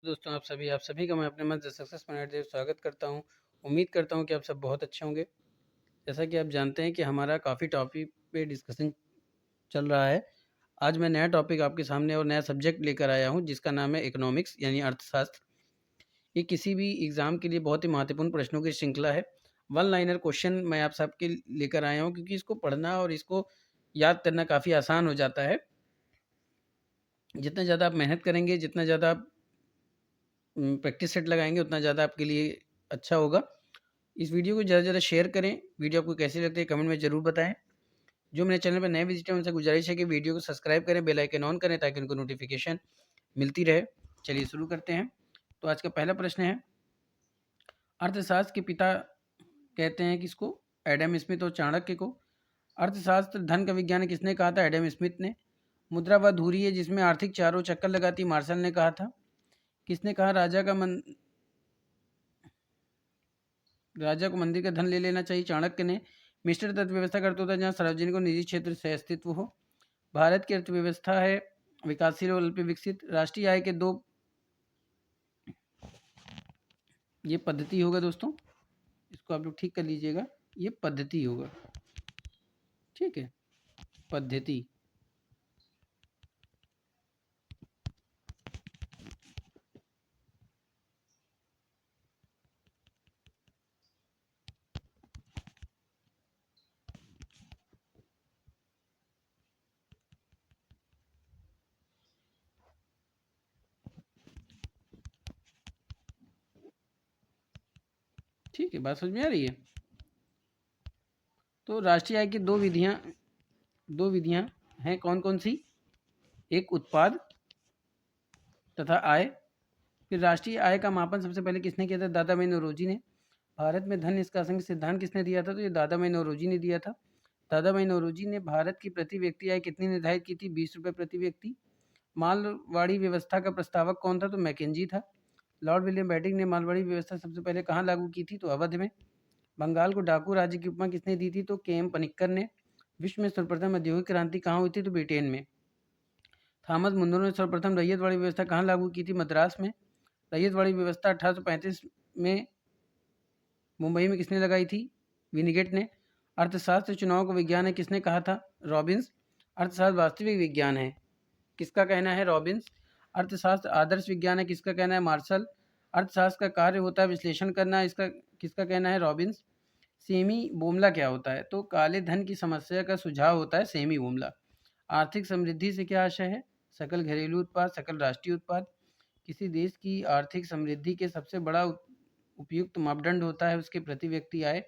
दोस्तों आप सभी का मैं अपने मंच द सक्सेस पॉइंट से स्वागत करता हूं। उम्मीद करता हूं कि आप सब बहुत अच्छे होंगे। जैसा कि आप जानते हैं कि हमारा काफ़ी टॉपिक पे डिस्कशन चल रहा है। आज मैं नया टॉपिक आपके सामने और नया सब्जेक्ट लेकर आया हूं जिसका नाम है इकोनॉमिक्स यानी अर्थशास्त्र। ये किसी भी एग्ज़ाम के लिए बहुत ही महत्वपूर्ण प्रश्नों की श्रृंखला है। वन लाइनर क्वेश्चन मैं आप सबके लेकर आया हूँ क्योंकि इसको पढ़ना और इसको याद करना काफ़ी आसान हो जाता है। जितना ज़्यादा आप मेहनत करेंगे, जितना ज़्यादा आप प्रैक्टिस सेट लगाएंगे उतना ज़्यादा आपके लिए अच्छा होगा। इस वीडियो को ज़्यादा से ज़्यादा शेयर करें। वीडियो आपको कैसी लगती है कमेंट में ज़रूर बताएं। जो मेरे चैनल पर नए विजिटर हैं उनसे गुजारिश है कि वीडियो को सब्सक्राइब करें, बेल आइकन ऑन करें ताकि उनको नोटिफिकेशन मिलती रहे। चलिए शुरू करते हैं। तो आज का पहला प्रश्न है, अर्थशास्त्र के पिता कहते हैं किसको? एडम स्मिथ और चाणक्य को। अर्थशास्त्र धन का विज्ञान किसने कहा था? एडम स्मिथ ने। मुद्रा वह धुरी है जिसमें आर्थिक चारों चक्कर लगाती, मार्शल ने कहा था। किसने कहा राजा को मंदिर का धन ले लेना चाहिए? चाणक्य ने। मिश्रित अर्थव्यवस्था का अर्थ होता है जहाँ सार्वजनिक और निजी क्षेत्र से अस्तित्व हो। भारत की अर्थव्यवस्था है विकासशील और अल्प विकसित। राष्ट्रीय आय के दो, ये पद्धति होगा दोस्तों, इसको आप लोग ठीक कर लीजिएगा, ये पद्धति होगा, ठीक है, पद्धति। ठीक है, बात समझ में आ रही है? तो राष्ट्रीय आय की दो विधियां हैं, कौन कौन सी? एक उत्पाद तथा आय। फिर राष्ट्रीय आय का मापन सबसे पहले किसने किया था? दादाभाई नौरोजी ने। भारत में धन निष्कासन सिद्धांत किसने दिया था? तो ये दादाभाई नौरोजी ने दिया था। दादाभाई नौरोजी ने भारत की प्रति व्यक्ति आय कितनी निर्धारित की थी? 20 रुपये प्रति व्यक्ति। मालवाड़ी व्यवस्था का प्रस्तावक कौन था? तो मैकेंजी था। लॉर्ड विलियम बेटिंग ने मालवाड़ी व्यवस्था सबसे पहले कहाँ लागू की थी? तो अवध में। बंगाल को डाकू राज्य की उपमा किसने दी थी? तो के एम पनिक्कर ने। विश्व में सर्वप्रथम औद्योगिक क्रांति कहाँ हुई थी? तो ब्रिटेन में। थॉमस मुनरो ने सर्वप्रथम रैयतवाड़ी व्यवस्था कहाँ लागू की थी? मद्रास में। रैयतवाड़ी व्यवस्था 1835 में मुंबई में किसने लगाई थी? विनीगेट ने। अर्थशास्त्र चुनाव का विज्ञान है किसने कहा था? रॉबिन्स। अर्थशास्त्र वास्तविक विज्ञान है, किसका कहना है? रॉबिन्स। अर्थशास्त्र आदर्श विज्ञान है, किसका कहना है? मार्शल। अर्थशास्त्र का कार्य होता है विश्लेषण करना, इसका किसका कहना है? रॉबिन्स। सेमी बोमला क्या होता है? तो काले धन की समस्या का सुझाव होता है सेमी बोमला। आर्थिक समृद्धि से क्या आशय है? सकल घरेलू उत्पाद, सकल राष्ट्रीय उत्पाद। किसी देश की आर्थिक समृद्धि के सबसे बड़ा उपयुक्त मापदंड होता है उसके प्रति व्यक्ति आय।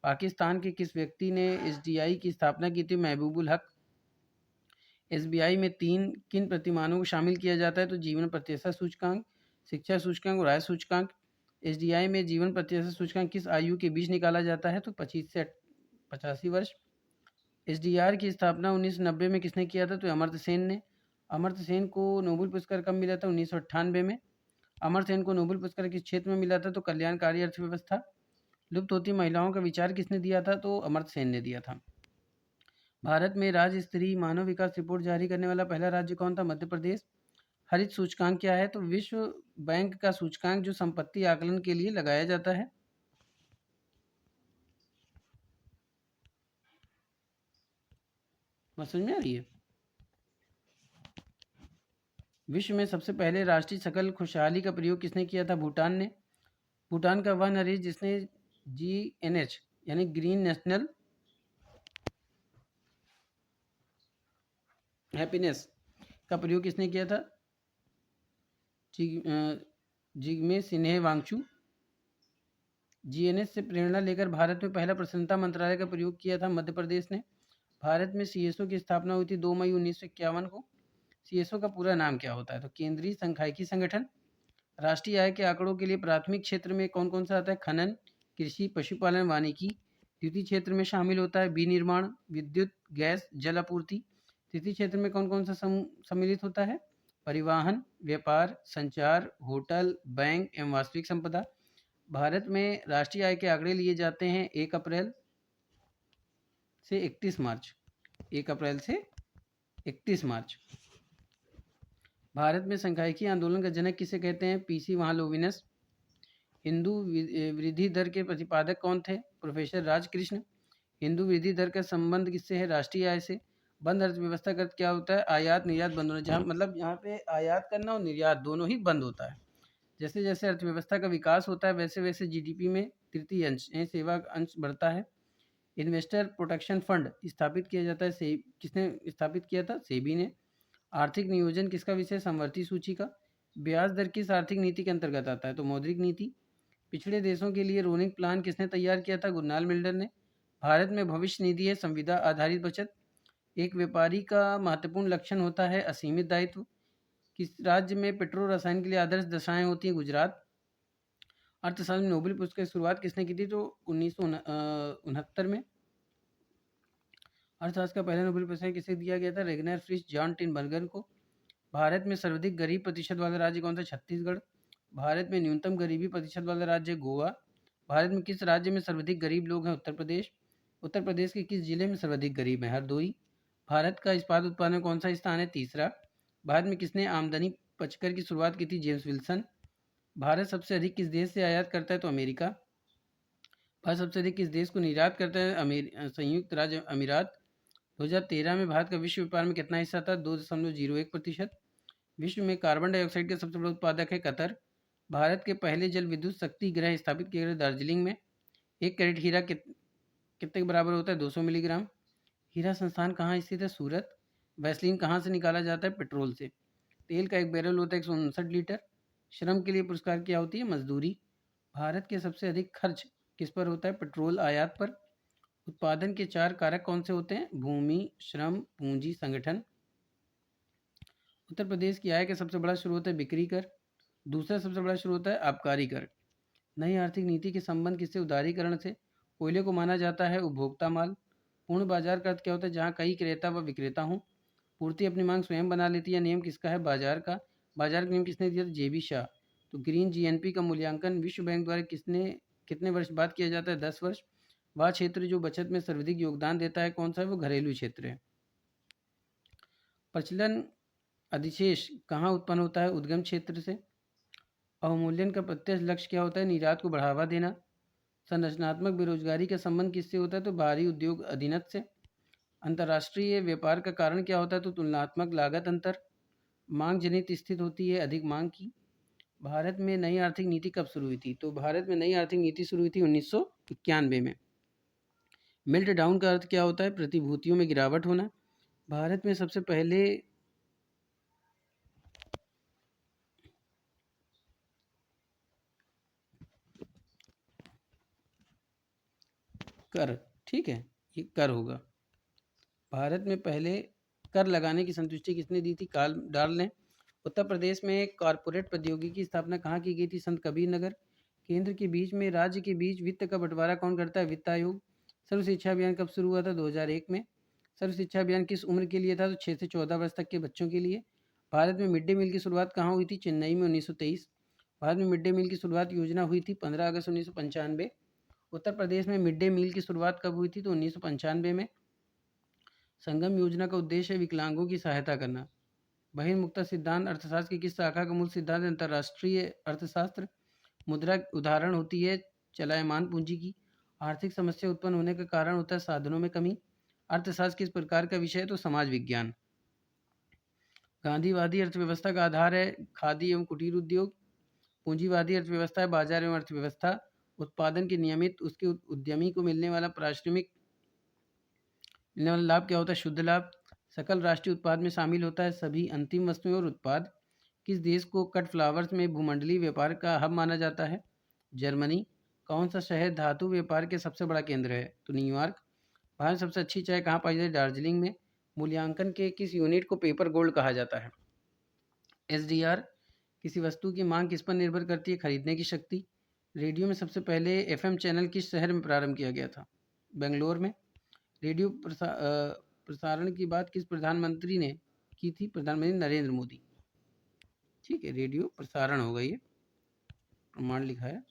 पाकिस्तान के किस व्यक्ति ने एसडीआई की स्थापना की थी? महबूबुल हक। एसबीआई में किन प्रतिमानों को शामिल किया जाता है? तो जीवन प्रत्याशा सूचकांक, शिक्षा सूचकांक और आय सूचकांक। एसडीआई में जीवन प्रत्याशा सूचकांक किस आयु के बीच निकाला जाता है? तो 25 से 85 वर्ष। एसडीआर की स्थापना 1990 में किसने किया था? तो अमर्त्य सेन ने। अमर्त्य सेन को नोबेल पुरस्कार कब मिला था? 1998 में। अमर्त्य सेन को नोबेल पुरस्कार किस क्षेत्र में मिला था? तो कल्याणकारी अर्थव्यवस्था। लुप्त होती महिलाओं का विचार किसने दिया था? तो अमर्त्य सेन ने दिया था। भारत में राज्य स्तरीय मानव विकास रिपोर्ट जारी करने वाला पहला राज्य कौन था? मध्य प्रदेश। हरित सूचकांक क्या है? तो विश्व बैंक का सूचकांक जो संपत्ति आकलन के लिए लगाया जाता है। बात समझ में आ रही है? विश्व में सबसे पहले राष्ट्रीय सकल खुशहाली का प्रयोग किसने किया था? भूटान ने। भूटान का वह नरेश जिसने GNH यानी ग्रीन नेशनल हैप्पीनेस का प्रयोग किसने किया था? जिग्मे सिन्हे वांगचू। GNH से प्रेरणा लेकर भारत में पहला प्रसन्नता मंत्रालय का प्रयोग किया था मध्य प्रदेश ने। भारत में CSO की स्थापना हुई थी 2 मई 1951 को। CSO का पूरा नाम क्या होता है? तो केंद्रीय सांख्यिकी संगठन। राष्ट्रीय आय के आंकड़ों के लिए प्राथमिक क्षेत्र में कौन कौन सा आता है? खनन, कृषि, पशुपालन, वानिकी। द्वितीय क्षेत्र में शामिल होता है विनिर्माण, विद्युत, गैस, जल आपूर्ति। तृतीय क्षेत्र में कौन कौन सा सम्मिलित होता है? परिवहन, व्यापार, संचार, होटल, बैंक एवं वास्तविक संपदा। भारत में राष्ट्रीय आय के आंकड़े लिए जाते हैं 1 अप्रैल से 31 मार्च। 1 अप्रैल से 31 मार्च। भारत में सांख्यिकी आंदोलन का जनक किसे कहते हैं? पीसी महालोविनस। हिंदू वृद्धि दर के प्रतिपादक कौन थे? प्रोफेसर राजकृष्ण। हिंदू वृद्धि दर का संबंध किससे है? राष्ट्रीय आय से। बंद अर्थव्यवस्था का अर्थ क्या होता है? आयात निर्यात बंद होना, जहाँ मतलब यहाँ पे आयात करना और निर्यात दोनों ही बंद होता है। जैसे जैसे अर्थव्यवस्था का विकास होता है वैसे वैसे जीडीपी में तृतीय अंश सेवा का अंश बढ़ता है। इन्वेस्टर प्रोटेक्शन फंड स्थापित किया जाता है, किसने स्थापित किया था? सेबी ने। आर्थिक नियोजन किसका विषय? समवर्ती सूची का। ब्याज दर किस आर्थिक नीति के अंतर्गत आता है? तो मौद्रिक नीति। पिछड़े देशों के लिए रोनिंग प्लान किसने तैयार किया था? गुरनाल मिल्डर ने। भारत में भविष्य निधि है संविदा आधारित बचत। एक व्यापारी का महत्वपूर्ण लक्षण होता है असीमित दायित्व। किस राज्य में पेट्रो रसायन के लिए आदर्श दशाएं होती हैं? गुजरात। अर्थशास्त्र में नोबेल पुरस्कार की शुरुआत किसने की थी? तो 1969 में। अर्थशास्त्र का पहला नोबेल पुरस्कार किसे दिया गया था? रेगनर फ्रिश जॉन टिनबर्गर को। भारत में सर्वाधिक गरीब प्रतिशत वाला राज्य कौन सा? छत्तीसगढ़। भारत में न्यूनतम गरीबी प्रतिशत वाला राज्य गोवा। भारत में किस राज्य में सर्वाधिक गरीब लोग हैं? उत्तर प्रदेश। उत्तर प्रदेश के किस जिले में सर्वाधिक गरीब है? हरदोई। भारत का इस्पात उत्पादन में कौन सा स्थान है? तीसरा। भारत में किसने आमदनी पचकर की शुरुआत की थी? James Wilson. भारत सबसे अधिक किस देश से आयात करता है? तो अमेरिका। भारत सबसे अधिक किस देश को निर्यात करता है? संयुक्त राज्य अमीरात। 2013 में भारत का विश्व व्यापार में कितना हिस्सा था? 2.01%। विश्व में कार्बन डाइऑक्साइड का सबसे बड़ा उत्पादक है कतर। भारत के पहले जल विद्युत शक्ति ग्रह स्थापित किए गए दार्जिलिंग में। एक कैरेट हीरा कितने के बराबर होता है? 200 मिलीग्राम। हीरा संस्थान कहाँ स्थित है? सूरत। वैसलीन कहाँ से निकाला जाता है? पेट्रोल से। तेल का एक बैरल होता है 159 लीटर। श्रम के लिए पुरस्कार क्या होती है? मजदूरी। भारत के सबसे अधिक खर्च किस पर होता है? पेट्रोल आयात पर। उत्पादन के 4 कारक कौन से होते हैं? भूमि, श्रम, पूंजी, संगठन। उत्तर प्रदेश की आय का सबसे बड़ा स्रोत है बिक्री कर। दूसरा सबसे बड़ा स्रोत है आबकारी कर। नई आर्थिक नीति के संबंध किससे? उदारीकरण से। कोयले को माना जाता है उपभोक्ता माल। पूर्ण बाजार का अर्थ क्या होता है? जहाँ कई क्रेता व विक्रेता हों। पूर्ति अपनी मांग स्वयं बना लेती है, नियम किसका है? बाजार का। बाजार का नियम किसने दिया था? जेबी शाह। तो ग्रीन जीएनपी का मूल्यांकन विश्व बैंक द्वारा कितने वर्ष बाद किया जाता है? 10 वर्ष। वह क्षेत्र जो बचत में सर्वाधिक योगदान देता है कौन सा है? वो घरेलू क्षेत्र है। प्रचलन अधिशेष कहाँ उत्पन्न होता है? उद्गम क्षेत्र से। अवमूल्यन का प्रत्यक्ष लक्ष्य क्या होता है? निर्यात को बढ़ावा देना। संरचनात्मक बेरोजगारी का संबंध किससे होता है? तो बाहरी उद्योग अधीनस्थ से। अंतर्राष्ट्रीय व्यापार का कारण क्या होता है? तो तुलनात्मक लागत अंतर। मांग जनित स्थिति होती है अधिक मांग की। भारत में नई आर्थिक नीति कब शुरू हुई थी? तो भारत में नई आर्थिक नीति शुरू हुई थी 1991 में। मेल्ट डाउन का अर्थ क्या होता है? प्रतिभूतियों में गिरावट होना। भारत में सबसे पहले कर, ठीक है, ये कर होगा। भारत में पहले कर लगाने की संतुष्टि किसने दी थी? कार्ल डार्ल ने। उत्तर प्रदेश में कॉरपोरेट प्रौद्योगिकी की स्थापना कहाँ की गई थी? संत कबीर नगर। केंद्र के बीच में राज्य के बीच वित्त का बंटवारा कौन करता है? वित्त आयोग। सर्व शिक्षा अभियान कब शुरू हुआ था? 2001 में। सर्व शिक्षा अभियान किस उम्र के लिए था? तो 6 से 14 वर्ष तक के बच्चों के लिए। भारत में मिड डे मील की शुरुआत कहाँ हुई थी? चेन्नई में 1923। भारत में मिड डे मील की शुरुआत योजना हुई थी 15 अगस्त 1995। उत्तर प्रदेश में मिड डे मील की शुरुआत कब हुई थी? तो 1995 में। संगम योजना का उद्देश्य है विकलांगों की सहायता करना। बहिर्मुखता सिद्धांत अर्थशास्त्र की किस शाखा का मूल सिद्धांत है? अंतर्राष्ट्रीय अर्थशास्त्र। मुद्रा उदाहरण होती है चलायमान पूंजी की। आर्थिक समस्या उत्पन्न होने का कारण होता है साधनों में कमी। अर्थशास्त्र किस प्रकार का विषय है? तो समाज विज्ञान। गांधीवादी अर्थव्यवस्था का आधार है खादी एवं कुटीर उद्योग। पूंजीवादी अर्थव्यवस्था है बाजार एवं अर्थव्यवस्था। उत्पादन के नियमित उसके उद्यमी को मिलने वाला लाभ क्या होता है? शुद्ध लाभ। सकल राष्ट्रीय उत्पाद में शामिल होता है सभी अंतिम वस्तुएं और उत्पाद। किस देश को कट फ्लावर्स में भूमंडलीय व्यापार का हब माना जाता है? जर्मनी। कौन सा शहर धातु व्यापार के सबसे बड़ा केंद्र है? तो न्यूयॉर्क। भारत सबसे अच्छी चाय कहाँ पाई जाती है? दार्जिलिंग में। मूल्यांकन के किस यूनिट को पेपर गोल्ड कहा जाता है? एसडीआर। किसी वस्तु की मांग किस पर निर्भर करती है? खरीदने की शक्ति। रेडियो में सबसे पहले एफएम चैनल किस शहर में प्रारंभ किया गया था? बेंगलोर में। रेडियो प्रसारण की बात किस प्रधानमंत्री ने की थी? प्रधानमंत्री नरेंद्र मोदी। ठीक है, रेडियो प्रसारण होगा, ये प्रमाण लिखा है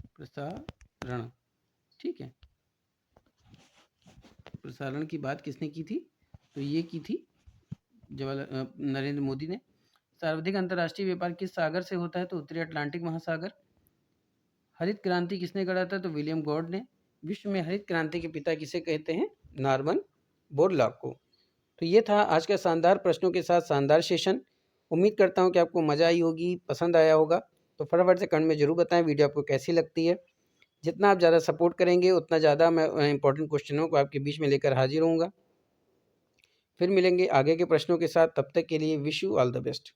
प्रसारण। ठीक है, प्रसारण की बात किसने की थी? तो ये की थी नरेंद्र मोदी ने। सर्वाधिक अंतर्राष्ट्रीय व्यापार किस सागर से होता है? तो उत्तरी अटलांटिक महासागर। हरित क्रांति किसने गढ़ा था? तो विलियम गॉड ने। विश्व में हरित क्रांति के पिता किसे कहते हैं? नॉर्मन बोरलॉग को। तो ये था आज का शानदार प्रश्नों के साथ शानदार सेशन। उम्मीद करता हूँ कि आपको मज़ा आई होगी, पसंद आया होगा। तो फटाफट से कमेंट में ज़रूर बताएं वीडियो आपको कैसी लगती है। जितना आप ज़्यादा सपोर्ट करेंगे उतना ज़्यादा मैं इंपॉर्टेंट क्वेश्चनों को आपके बीच में लेकर हाजिर होऊंगा। फिर मिलेंगे आगे के प्रश्नों के साथ, तब तक के लिए wish you all the best.